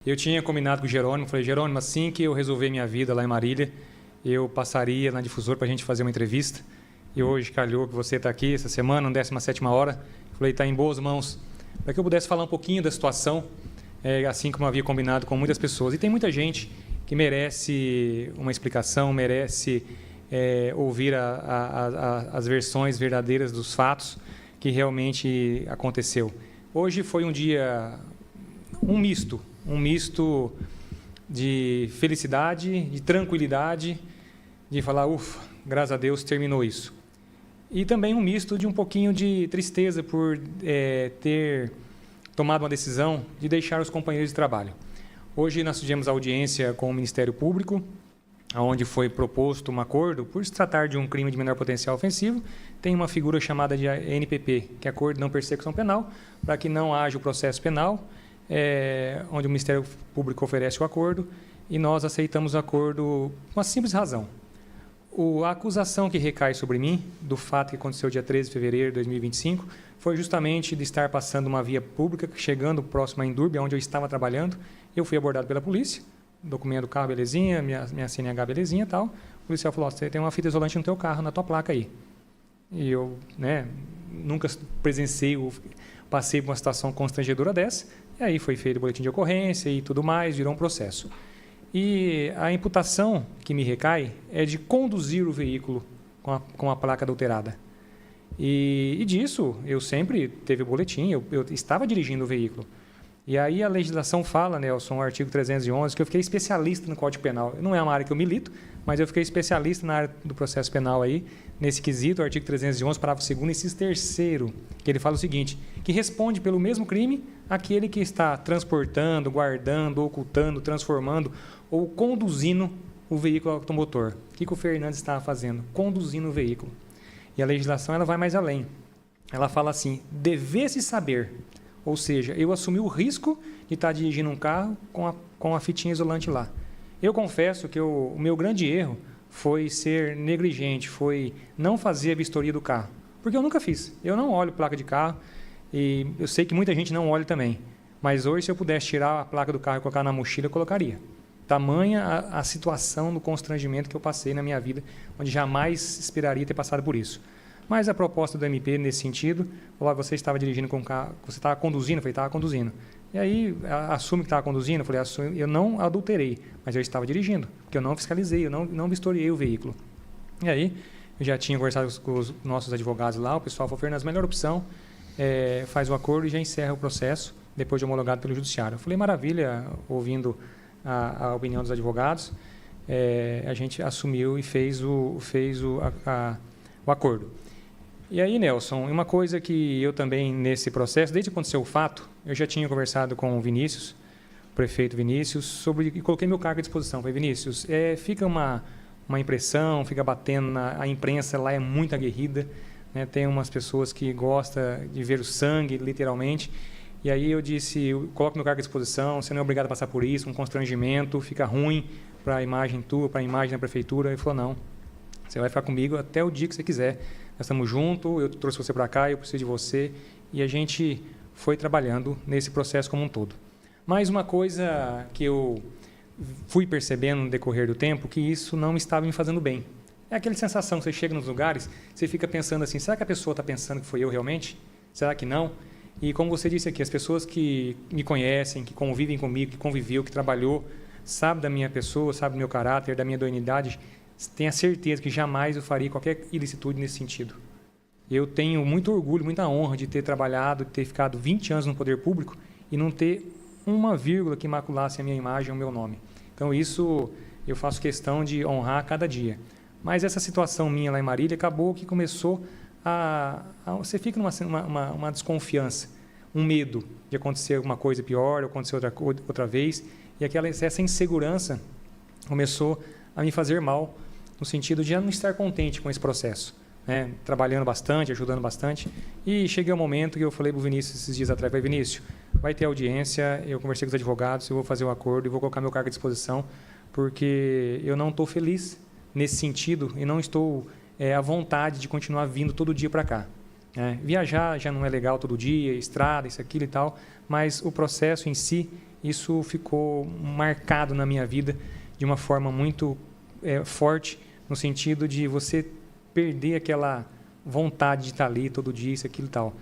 Eu tinha combinado com o Jerônimo, falei, Jerônimo, assim que eu resolver minha vida lá em Marília, eu passaria na Difusora para a gente fazer uma entrevista. E hoje calhou que você está aqui essa semana, na 17ª hora. Falei, está em boas mãos, para que eu pudesse falar um pouquinho da situação, assim como eu havia combinado com muitas pessoas. E tem muita gente que merece uma explicação, merece ouvir as versões verdadeiras dos fatos que realmente aconteceu. Hoje foi um dia, um misto de felicidade, de tranquilidade, de falar, ufa, graças a Deus terminou isso. E também um misto de um pouquinho de tristeza por ter tomado uma decisão de deixar os companheiros de trabalho. Hoje nós tivemos audiência com o Ministério Público, onde foi proposto um acordo, por se tratar de um crime de menor potencial ofensivo, tem uma figura chamada de ANPP, que é Acordo de Não Persecução Penal, para que não haja o processo penal, onde o Ministério Público oferece o acordo, e nós aceitamos o acordo com uma simples razão. A acusação que recai sobre mim, do fato que aconteceu dia 13 de fevereiro de 2025, foi justamente de estar passando uma via pública, chegando próximo à Indúrbia, onde eu estava trabalhando. Eu fui abordado pela polícia, documento do carro, belezinha, minha CNH, belezinha e tal. O policial falou, você tem uma fita isolante no teu carro, na tua placa aí. E eu nunca presenciei, passei por uma situação constrangedora dessa, e aí foi feito o boletim de ocorrência e tudo mais, virou um processo. E a imputação que me recai é de conduzir o veículo com a placa adulterada. E disso, eu sempre teve o boletim, eu estava dirigindo o veículo. E aí a legislação fala, Nelson, o artigo 311, que eu fiquei especialista no Código Penal. Não é uma área que eu milito, mas eu fiquei especialista na área do processo penal aí, nesse quesito, o artigo 311, parágrafo 2º, inciso 3º, que ele fala o seguinte, que responde pelo mesmo crime aquele que está transportando, guardando, ocultando, transformando ou conduzindo o veículo automotor. O que o Fernandes estava fazendo? Conduzindo o veículo. E a legislação ela vai mais além. Ela fala assim, devesse saber, ou seja, eu assumi o risco de estar dirigindo um carro com a fitinha isolante lá. Eu confesso que o meu grande erro foi ser negligente, foi não fazer a vistoria do carro, porque eu nunca fiz. Eu não olho placa de carro e eu sei que muita gente não olha também, mas hoje se eu pudesse tirar a placa do carro e colocar na mochila, eu colocaria. Tamanha a situação do constrangimento que eu passei na minha vida, onde jamais esperaria ter passado por isso. Mas a proposta do MP nesse sentido, você estava dirigindo com o carro, você estava conduzindo? Eu falei, estava conduzindo. E aí, assume que estava conduzindo? Eu falei, eu não adulterei, mas eu estava dirigindo, porque eu não fiscalizei, eu não vistoriei o veículo. E aí, eu já tinha conversado com os nossos advogados lá, o pessoal falou, Fernandes, a melhor opção faz o acordo e já encerra o processo, depois de homologado pelo judiciário. Eu falei, maravilha, ouvindo a opinião dos advogados, a gente assumiu e fez o acordo. E aí, Nelson, uma coisa que eu também, nesse processo, desde que aconteceu o fato, eu já tinha conversado com o Vinícius, o prefeito Vinícius, e coloquei meu cargo à disposição. Falei, Vinícius, fica uma impressão, fica batendo, a imprensa lá é muito aguerrida, né? Tem umas pessoas que gostam de ver o sangue, literalmente, e aí eu disse, coloco meu cargo à disposição, você não é obrigado a passar por isso, um constrangimento, fica ruim para a imagem tua, para a imagem da prefeitura. Ele falou, não, você vai ficar comigo até o dia que você quiser. Nós estamos juntos, eu trouxe você para cá, eu preciso de você. E a gente foi trabalhando nesse processo como um todo. Mais uma coisa que eu fui percebendo no decorrer do tempo, que isso não estava me fazendo bem. É aquela sensação, você chega nos lugares, você fica pensando assim, será que a pessoa está pensando que foi eu realmente? Será que não? E como você disse aqui, as pessoas que me conhecem, que convivem comigo, que conviveu, que trabalhou, sabe da minha pessoa, sabe do meu caráter, da minha idoneidade, tenha certeza que jamais eu faria qualquer ilicitude nesse sentido. Eu tenho muito orgulho, muita honra de ter trabalhado, de ter ficado 20 anos no poder público e não ter uma vírgula que maculasse a minha imagem, o meu nome. Então, isso eu faço questão de honrar a cada dia. Mas essa situação minha lá em Marília acabou que começou você fica numa desconfiança, um medo de acontecer alguma coisa pior, acontecer outra vez, e essa insegurança começou a me fazer mal, no sentido de já não estar contente com esse processo, né? Trabalhando bastante, ajudando bastante, e cheguei ao momento que eu falei para o Vinícius esses dias atrás, falei, Vinícius, vai ter audiência, eu conversei com os advogados, eu vou fazer o acordo e vou colocar meu cargo à disposição, porque eu não estou feliz nesse sentido e não estou à vontade de continuar vindo todo dia para cá. Viajar já não é legal todo dia, estrada, isso, aquilo e tal, mas o processo em si, isso ficou marcado na minha vida de uma forma muito forte, no sentido de você perder aquela vontade de estar ali todo dia, isso, aquilo e tal.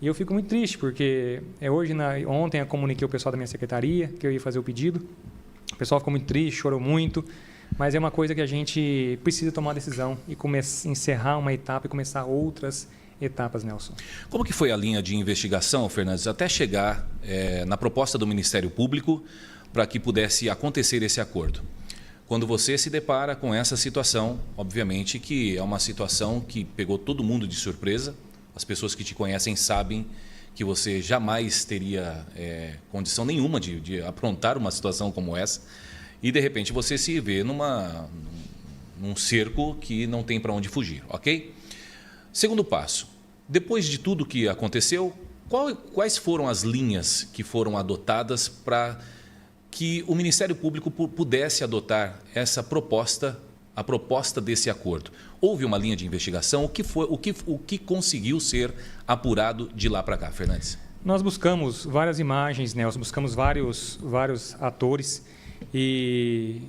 E eu fico muito triste, porque ontem eu comuniquei o pessoal da minha secretaria que eu ia fazer o pedido. O pessoal ficou muito triste, chorou muito, mas é uma coisa que a gente precisa tomar uma decisão e encerrar uma etapa e começar outras etapas, Nelson. Como que foi a linha de investigação, Fernandes, até chegar na proposta do Ministério Público para que pudesse acontecer esse acordo? Quando você se depara com essa situação, obviamente que é uma situação que pegou todo mundo de surpresa. As pessoas que te conhecem sabem que você jamais teria condição nenhuma de aprontar uma situação como essa. E, de repente, você se vê num cerco que não tem para onde fugir, ok? Segundo passo, depois de tudo que aconteceu, quais foram as linhas que foram adotadas para que o Ministério Público pudesse adotar essa proposta, a proposta desse acordo? Houve uma linha de investigação? O que conseguiu ser apurado de lá para cá, Fernandes? Nós buscamos várias imagens, Nelson, buscamos vários atores e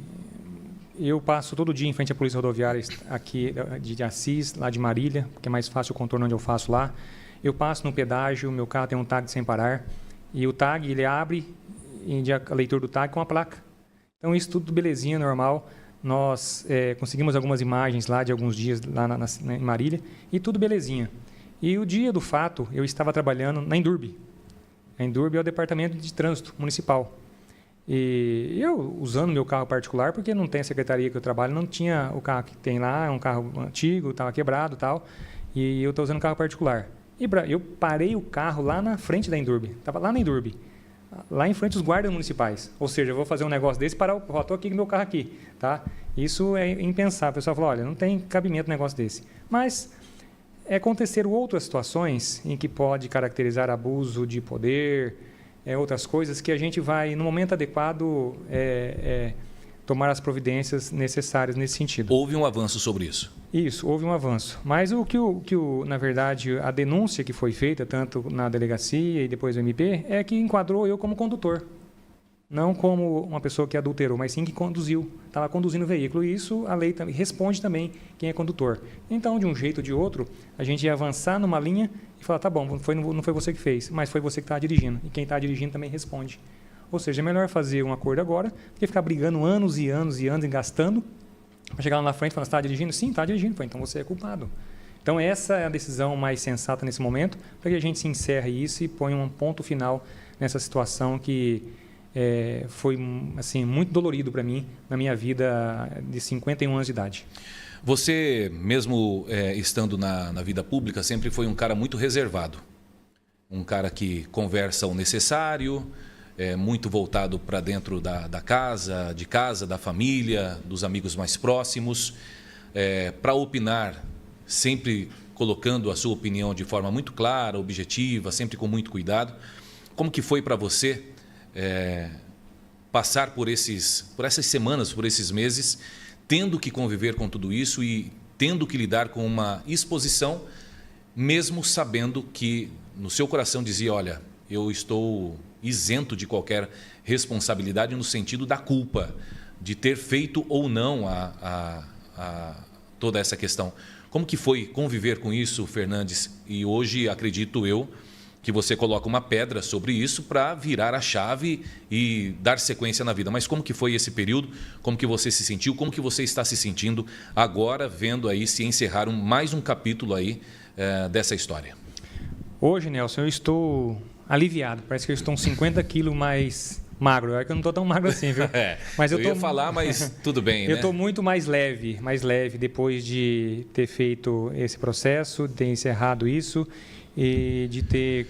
eu passo todo dia em frente à Polícia Rodoviária aqui de Assis, lá de Marília, porque é mais fácil o contorno onde eu faço lá. Eu passo no pedágio, meu carro tem um tag sem parar e o tag ele abre a leitura do tag com a placa. Então isso tudo belezinha, normal. Nós conseguimos algumas imagens lá de alguns dias lá em Marília e tudo belezinha. E o dia do fato, eu estava trabalhando na Endurbe. A Endurbe é o departamento de trânsito municipal. E eu, usando meu carro particular, porque não tem a secretaria que eu trabalho, não tinha o carro que tem lá, é um carro antigo, estava quebrado e tal, e eu estou usando carro particular. E eu parei o carro lá na frente da Endurbe, estava lá na Endurbe, lá em frente aos guardas municipais. Ou seja, eu vou fazer um negócio desse, estou aqui com meu carro aqui. Tá? Isso é impensável. O pessoal falou, olha, não tem cabimento um negócio desse. Mas aconteceram outras situações em que pode caracterizar abuso de poder, outras coisas que a gente vai, no momento adequado, tomar as providências necessárias nesse sentido. Houve um avanço sobre isso? Isso, houve um avanço. Mas na verdade, a denúncia que foi feita, tanto na delegacia e depois no MP, é que enquadrou eu como condutor. Não como uma pessoa que adulterou, mas sim que conduziu, estava conduzindo o veículo. E isso a lei responde também quem é condutor. Então, de um jeito ou de outro, a gente ia avançar numa linha e falar, tá bom, não foi você que fez, mas foi você que estava dirigindo. E quem está dirigindo também responde. Ou seja, é melhor fazer um acordo agora do que ficar brigando anos e anos e anos e gastando para chegar lá na frente e falar, você está dirigindo? Sim, está dirigindo. Então você é culpado. Então essa é a decisão mais sensata nesse momento, para que a gente se encerre isso e ponha um ponto final nessa situação que foi assim, muito dolorido para mim na minha vida de 51 anos de idade. Você, mesmo estando na vida pública, sempre foi um cara muito reservado. Um cara que conversa o necessário, muito voltado para dentro da casa, da família, dos amigos mais próximos, para opinar, sempre colocando a sua opinião de forma muito clara, objetiva, sempre com muito cuidado. Como que foi para você passar por essas semanas, por esses meses, tendo que conviver com tudo isso e tendo que lidar com uma exposição, mesmo sabendo que no seu coração dizia, olha, eu estou isento de qualquer responsabilidade no sentido da culpa, de ter feito ou não toda essa questão. Como que foi conviver com isso, Fernandes? E hoje, acredito eu, que você coloca uma pedra sobre isso para virar a chave e dar sequência na vida. Mas como que foi esse período? Como que você se sentiu? Como que você está se sentindo agora, vendo aí se encerrar mais um capítulo aí dessa história? Hoje, Nelson, eu estou aliviado. Parece que eu estou uns 50 quilos mais magro. É que eu não estou tão magro assim, viu? Mas eu ia falar, mas tudo bem, né? Eu estou muito mais leve depois de ter feito esse processo, de ter encerrado isso e de ter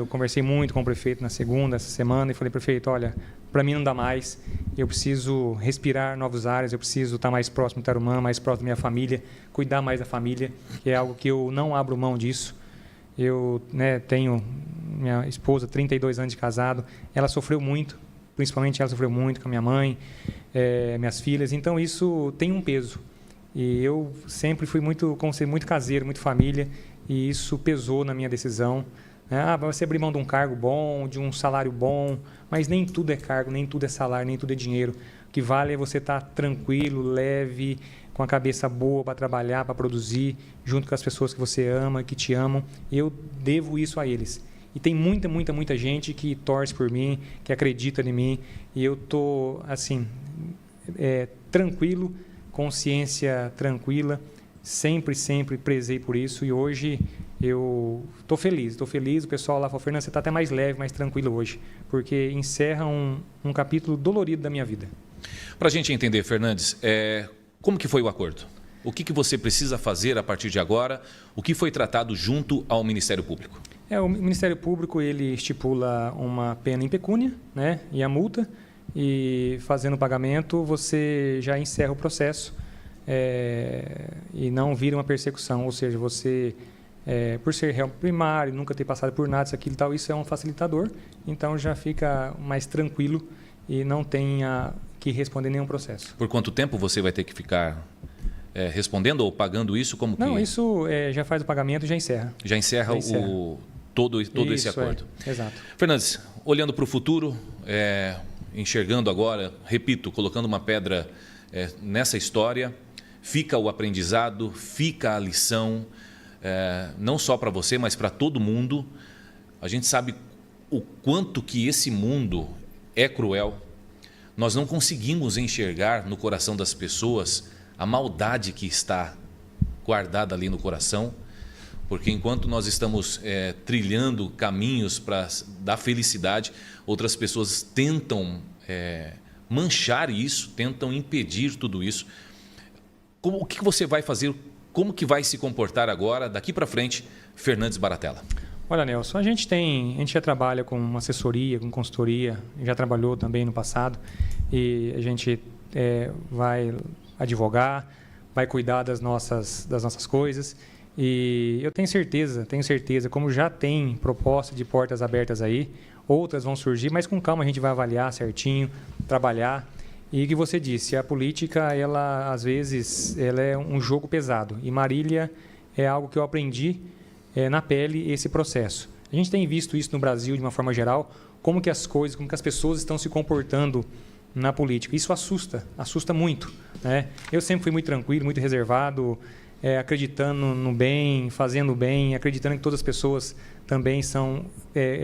conversei muito com o prefeito essa semana, e falei, prefeito, olha, para mim não dá mais, eu preciso respirar novos ares, eu preciso estar mais próximo do Tarumã, mais próximo da minha família, cuidar mais da família, que é algo que eu não abro mão disso. Eu tenho minha esposa, 32 anos de casado, ela sofreu muito, principalmente ela sofreu muito com a minha mãe, minhas filhas, então isso tem um peso. E eu sempre fui muito caseiro, muito família, e isso pesou na minha decisão, Você abrir mão de um cargo bom, de um salário bom, mas nem tudo é cargo, nem tudo é salário, nem tudo é dinheiro. O que vale é você estar tranquilo, leve, com a cabeça boa para trabalhar, para produzir, junto com as pessoas que você ama, que te amam. Eu devo isso a eles. E tem muita gente que torce por mim, que acredita em mim. E eu estou, assim, tranquilo, consciência tranquila. Sempre prezei por isso. E hoje eu estou feliz. O pessoal lá falou, Fernando, você está até mais leve, mais tranquilo hoje. Porque encerra um capítulo dolorido da minha vida. Para a gente entender, Fernandes, como que foi o acordo? O que você precisa fazer a partir de agora? O que foi tratado junto ao Ministério Público? O Ministério Público ele estipula uma pena em pecúnia, né, e a multa, e fazendo o pagamento você já encerra o processo e não vira uma persecução, ou seja, você, por ser réu primário, nunca ter passado por nada, aquilo e tal, isso é um facilitador, então já fica mais tranquilo e não tenha que responder nenhum processo. Por quanto tempo você vai ter que ficar respondendo ou pagando isso? Não, isso já faz o pagamento e já encerra. Já encerra todo esse acordo. Exato. Fernandes, olhando para o futuro, enxergando agora, repito, colocando uma pedra nessa história, fica o aprendizado, fica a lição, não só para você, mas para todo mundo. A gente sabe o quanto que esse mundo é cruel. Nós não conseguimos enxergar no coração das pessoas a maldade que está guardada ali no coração, porque enquanto nós estamos trilhando caminhos da felicidade, outras pessoas tentam manchar isso, tentam impedir tudo isso. O que você vai fazer? Como que vai se comportar agora, daqui para frente, Fernandes Baratella? Olha, Nelson, a gente já trabalha com assessoria, com consultoria, já trabalhou também no passado, e a gente vai advogar, vai cuidar das nossas coisas. E eu tenho certeza, como já tem proposta de portas abertas aí, outras vão surgir, mas com calma a gente vai avaliar certinho, trabalhar. E o que você disse, a política, ela às vezes, ela é um jogo pesado. E Marília é algo que eu aprendi na pele, esse processo. A gente tem visto isso no Brasil, de uma forma geral, como que as pessoas estão se comportando na política. Isso assusta muito, né? Eu sempre fui muito tranquilo, muito reservado, acreditando no bem, fazendo o bem, acreditando que todas as pessoas também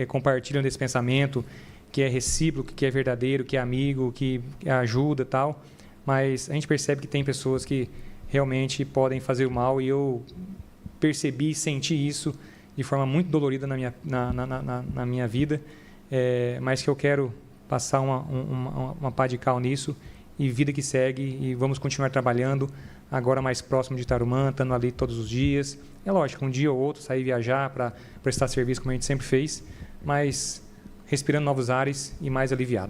compartilham desse pensamento, que é recíproco, que é verdadeiro, que é amigo, que ajuda e tal. Mas a gente percebe que tem pessoas que realmente podem fazer o mal, e eu percebi e senti isso de forma muito dolorida na minha vida, mas que eu quero passar uma pá de cal nisso, e vida que segue, e vamos continuar trabalhando, agora mais próximo de Tarumã, estando ali todos os dias. É lógico, um dia ou outro sair viajar para prestar serviço, como a gente sempre fez, mas respirando novos ares e mais aliviado.